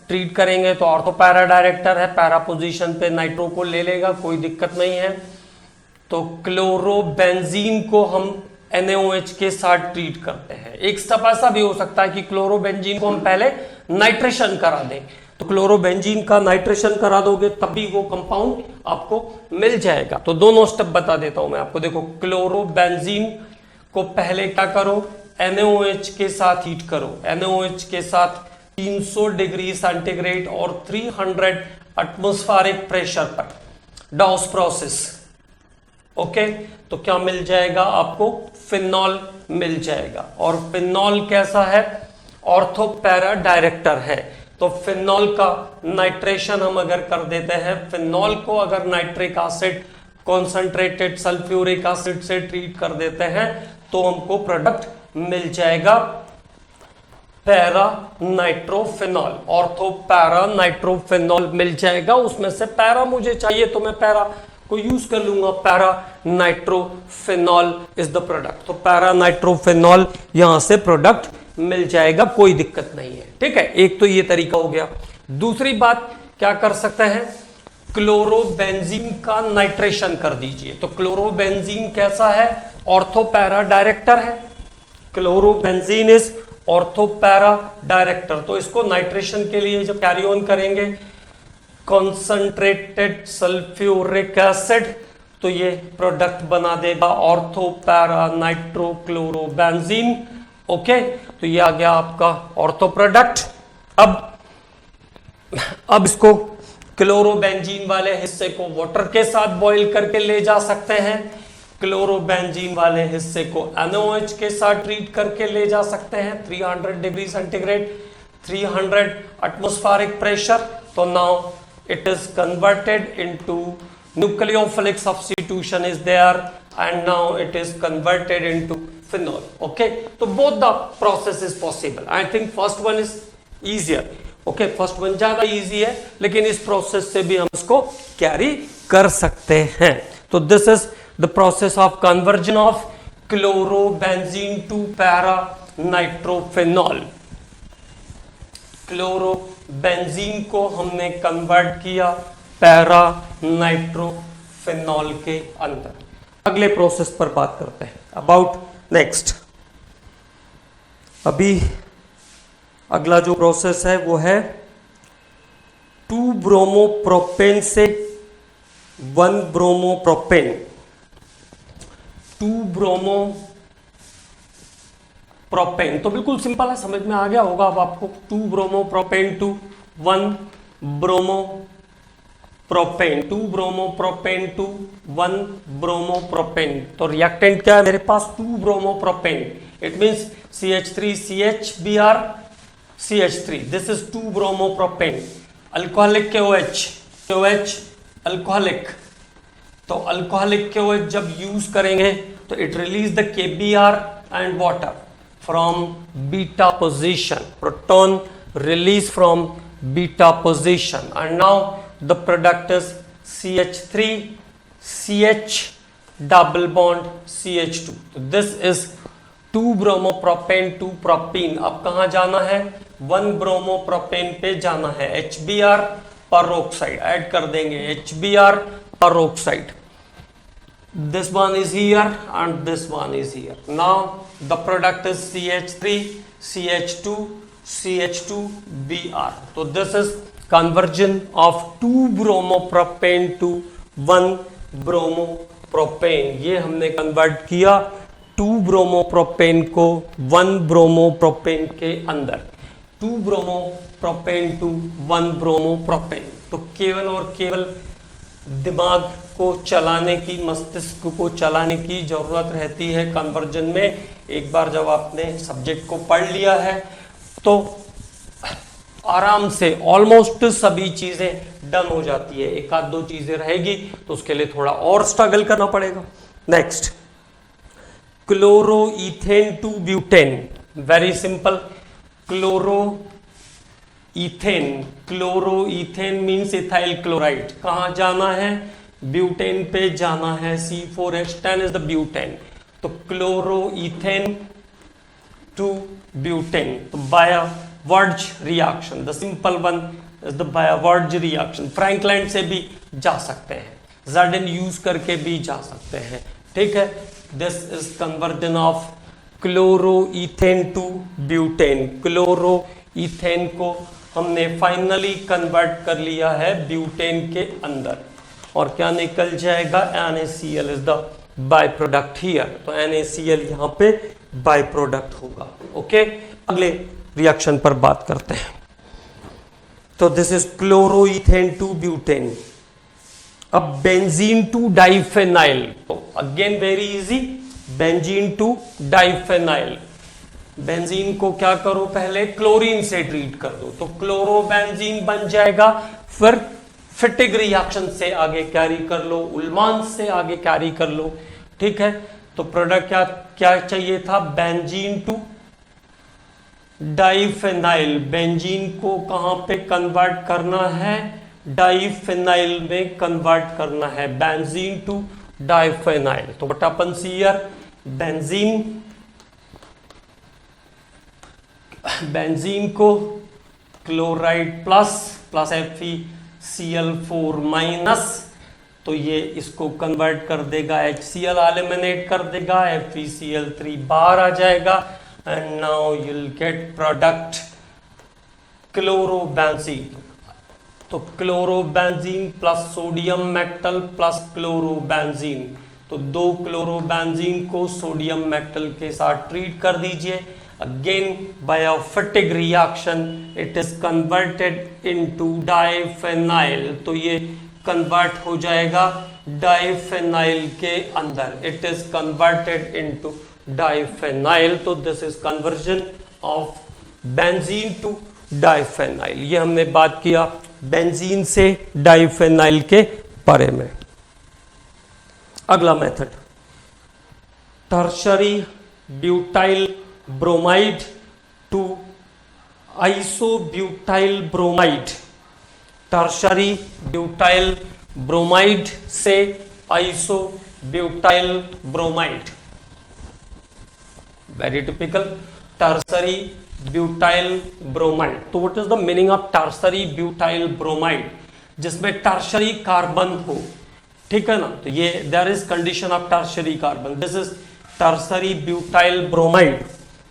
A: ट्रीट करेंगे तो ऑर्थो पैरा डायरेक्टर है, पैरा पोजीशन पे नाइट्रो को ले लेगा, कोई दिक्कत नहीं है। तो क्लोरोबेंजीन को हम NaOH के साथ ट्रीट करते हैं। एक स्टेप ऐसा भी हो सकता है कि क्लोरोबेंजीन को हम पहले नाइट्रेशन करा दें, तो क्लोरोबेंजीन का नाइट्रेशन करा दोगे तब भी वो कंपाउंड आपको मिल जाएगा। तो दोनों स्टेप बता देता हूं मैं आपको। देखो क्लोरोबेंजीन को पहले क्या करो, NaOH के साथ हीट करो, NaOH के साथ 300 डिग्री सेंटीग्रेड और 300 एटमॉस्फेरिक प्रेशर पर डॉस प्रोसेस। ओके, तो क्या मिल जाएगा आपको, फिनॉल मिल जाएगा। और फिनॉल कैसा है, ऑर्थो पैरा डायरेक्टर है। तो फिनॉल का नाइट्रेशन हम अगर कर देते हैं, फिनॉल को अगर nitric acid concentrated sulphuric acid से ट्रीट कर देते हैं तो हमको प्रोडक्ट मिल जाएगा para nitrophenol, ortho para nitrophenol मिल जाएगा। उसमें से पैरा मुझे चाहिए तो मैं पैरा को यूज कर लूंगा, para nitrophenol is the product. तो पैरा नाइट्रोफिनॉल यहां से प्रोडक्ट मिल जाएगा, कोई दिक्कत नहीं है, ठीक है। एक तो ये तरीका हो गया। दूसरी बात क्या कर सकते हैं, क्लोरोबेंजीन का नाइट्रेशन कर दीजिए। तो क्लोरोबेंजीन कैसा है, ऑर्थो पैरा डायरेक्टर है, chlorobenzene is ortho para director. तो इसको नाइट्रेशन के लिए जब कैरी ऑन करेंगे कॉन्सेंट्रेटेड सल्फ्यूरिक एसिड, तो ये प्रोडक्ट बना देगा ऑर्थो पैरा नाइट्रोक्लोरोबेंजीन। ओके, तो ये आ गया आपका ऑर्थो प्रोडक्ट। अब इसको क्लोरोबेंजीन वाले हिस्से को वाटर के साथ बॉईल करके ले जा सकते हैं, क्लोरोबेंजीन वाले हिस्से को NaOH के साथ ट्रीट करके ले जा सकते हैं, 300 डिग्री सेंटीग्रेड, 300 एटमॉस्फेरिक प्रेशर। तो now it is converted into nucleophilic substitution is there and now it is converted into phenol. Okay, so both the process is possible. I think first one is easier. Okay, first one ज्यादा easy है, लेकिन इस प्रोसेस से भी हम इसको कैरी कर सकते हैं। तो this is the process of conversion of chlorobenzene to para nitrophenol. Chlorobenzene को हमने कन्वर्ट किया पैरा नाइट्रोफिनॉल के अंदर। अगले प्रोसेस पर बात करते हैं अबाउट नेक्स्ट। अभी अगला जो प्रोसेस है वो है 2 ब्रोमोप्रोपेन से 1 ब्रोमोप्रोपेन। 2 ब्रोमोप्रोपेन तो बिल्कुल सिंपल है, समझ में आ गया होगा अब आपको। 2 bromopropane to 1 bromopropane, 2 bromopropane to 1 bromopropane. तो रिएक्टेंट क्या है मेरे पास, 2 bromopropane. It means CH3CHBr CH3, this is 2 bromopropane. Alcoholic KOH alcoholic, तो अल्कोहलिक KOH जब यूज करेंगे तो it release the KBr and water from beta position, proton release from beta position, and now the product is CH3 CH double bond CH2. तो दिस इज 2 ब्रोमोप्रोपेन 2 प्रोपीन. अब कहां जाना है? 1 ब्रोमोप्रोपेन पे जाना है. HBr peroxide ऐड कर देंगे, HBr peroxide. This one is here and this one is here. Now the product is CH3 CH2 CH2Br. So this is conversion of 2 bromopropane to 1 bromopropane. ये हमने कन्वर्ट किया 2 ब्रोमोप्रोपेन को 1 ब्रोमोप्रोपेन के अंदर. 2 ब्रोमोप्रोपेन टू 1 ब्रोमोप्रोपेन. तो केवल और केवल दिमाग को चलाने की, मस्तिष्क को चलाने की जरूरत रहती है कन्वर्जन में. एक बार जब आपने सब्जेक्ट को पढ़ लिया है तो आराम से ऑलमोस्ट सभी चीजें डन हो जाती है. एक आध 2 चीजें रहेगी तो उसके लिए थोड़ा और स्ट्रगल करना पड़ेगा. Next, chloroethane to butane. Very simple. Chloroethane means ethyl chloride. कहां जाना है? ब्यूटेन पे जाना है. C4H10 is the butane. तो क्लोरोईथेन टू ब्यूटेन. तो बायावर्ज reaction, the simple one is the बायावर्ज रिएक्शन. फ्रैंकलैंड से भी जा सकते हैं, ज़ार्डन यूज करके भी जा सकते हैं. ठीक है. This is conversion of chloroethane to butane. Chloroethane को हमने फाइनली कन्वर्ट कर लिया है ब्यूटेन के अंदर, और क्या निकल जाएगा? NaCl is the by product here. तो NaCl यहां पे बाय प्रोडक्ट होगा. ओके, अगले रिएक्शन पर बात करते हैं. तो this is chloroethane to butane. अब बेंजीन टू डाइफेनाइल. तो again very easy, benzene to diphenyl. Benzene को क्या करो? पहले क्लोरीन से ट्रीट कर दो, तो क्लोरोबेंजीन बन जाएगा. फिर फिटिग रिएक्शन से आगे कैरी कर लो, उल्मान से आगे कैरी कर लो. ठीक है. तो प्रोडक्ट क्या क्या चाहिए था? Benzene to diphenyl. बेंजीन को कहां पे कन्वर्ट करना है? डाइफेनाइल में कन्वर्ट करना है. Benzene to diphenyl. तो व्हाट हैपेंस हियर? बेंजीन को क्लोराइड प्लस FeCl4 माइनस, तो ये इसको कन्वर्ट कर देगा, HCl एलिमिनेट कर देगा, FeCl3 बाहर आ जाएगा, and now you will get product chlorobenzene. तो chlorobenzene plus sodium metal plus chlorobenzene. तो 2 क्लोरोबेंजीन को सोडियम मेटल के साथ ट्रीट कर दीजिए. Again by a fatigue reaction it is converted into diphenyl. तो ये कन्वर्ट हो जाएगा डाइफेनाइल के अंदर. It is converted into diphenyl. तो this is conversion of benzene to diphenyl. ये हमने बात किया बेंजीन से डाइफेनाइल के बारे में. अगला method, tertiary butyl bromide to isobutyl bromide. Tertiary butyl bromide से isobutyl bromide. Very typical. Tertiary butyl bromide. तो what is the meaning of tertiary butyl bromide? जिसमें टर्शरी कार्बन हो. ठीक है ना. तो ये there is condition of tertiary carbon. This is tertiary butyl bromide.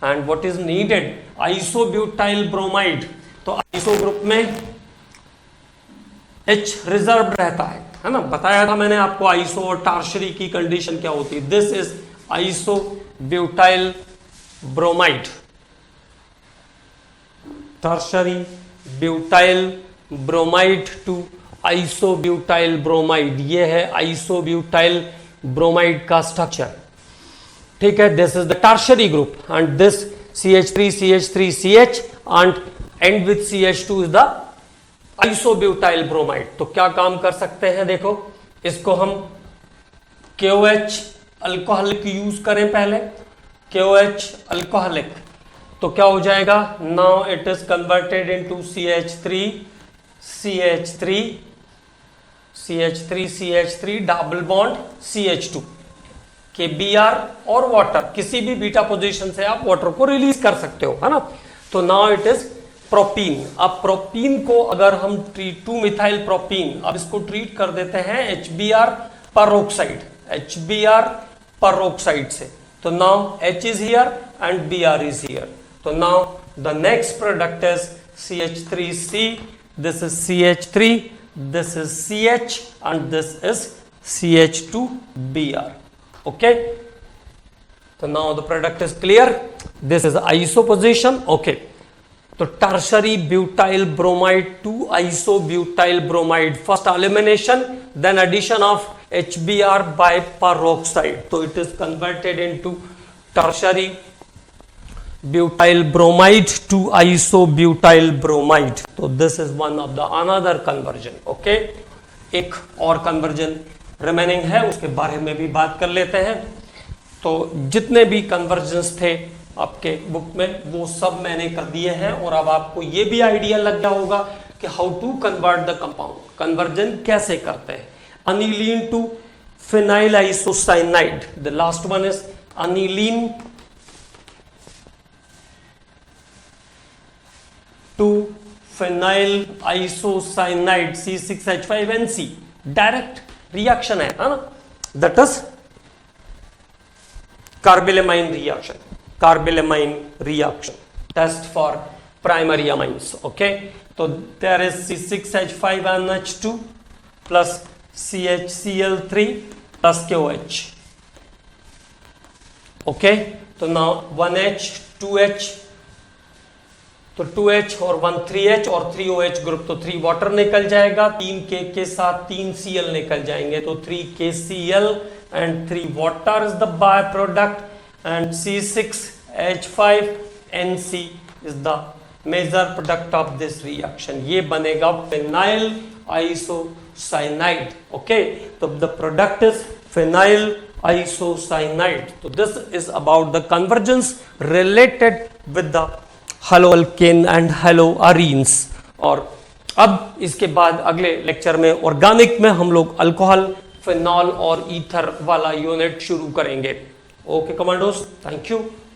A: And what is needed? Isobutyl bromide. तो आइसो ग्रुप में H रिजर्व रहता है ना. बताया था मैंने आपको आइसो और टर्शरी की कंडीशन क्या होती है. This is isobutyl bromide. Tertiary butyl bromide to isobutyl bromide. ये है आइसोब्यूटाइल ब्रोमाइड का स्ट्रक्चर. ठीक है. This is the tertiary group and this CH3 and end with CH2 is the isobutyl bromide. तो क्या काम कर सकते हैं? देखो, इसको हम KOH अल्कोहलिक यूज करें पहले, KOH अल्कोहलिक, तो क्या हो जाएगा, now it is converted into CH3 double bond CH2 के Br और वाटर, किसी भी बीटा पोजीशन से आप वाटर को रिलीज कर सकते हो, है ना। तो नाउ इट इज प्रोपीन। अब प्रोपीन को अगर हम 2 मिथाइल प्रोपीन, अब इसको ट्रीट कर देते हैं HBr peroxide से, तो now H is here and Br is here, तो now the next product is CH3C, this is CH3, this is CH and this is CH2Br. Okay, so now the product is clear. This is isoposition. Okay, so tertiary butyl bromide to isobutyl bromide, first elimination, then addition of HBr by peroxide, so it is converted into tertiary butyl bromide to isobutyl bromide. So this is one of the another conversion. Okay, एक और conversion remaining है, उसके बारे में भी बात कर लेते हैं। तो जितने भी conversions थे आपके बुक में वो सब मैंने कर दिए हैं, और अब आपको ये भी आइडिया लग गया होगा कि how to convert the compound, conversion कैसे करते हैं। Aniline to phenyl isocyanide, the last one is aniline to phenyl isocyanide C6H5NC, direct reaction है ना, that is carbylamine reaction, test for primary amines. Okay, तो there is C6H5NH2 plus CHCl3 plus KOH। Okay, तो नाउ 1H 2H, तो 2H और 1 3H और 3OH ग्रुप, तो 3 वाटर निकल जाएगा, 3K के साथ 3Cl निकल जाएंगे, तो 3KCl and 3 water is the by product and C6H5NC is the major product of this reaction. ये बनेगा फिनाइल आइसोसाइनाइड। ओके, तो the product is phenyl isocyanide. तो this is about the conversions related with the haloalkane and haloarenes. और अब इसके बाद अगले लेक्चर में ऑर्गेनिक में हम लोग अल्कोहल, फिनॉल और ईथर वाला यूनिट शुरू करेंगे। Okay commandos, thank you.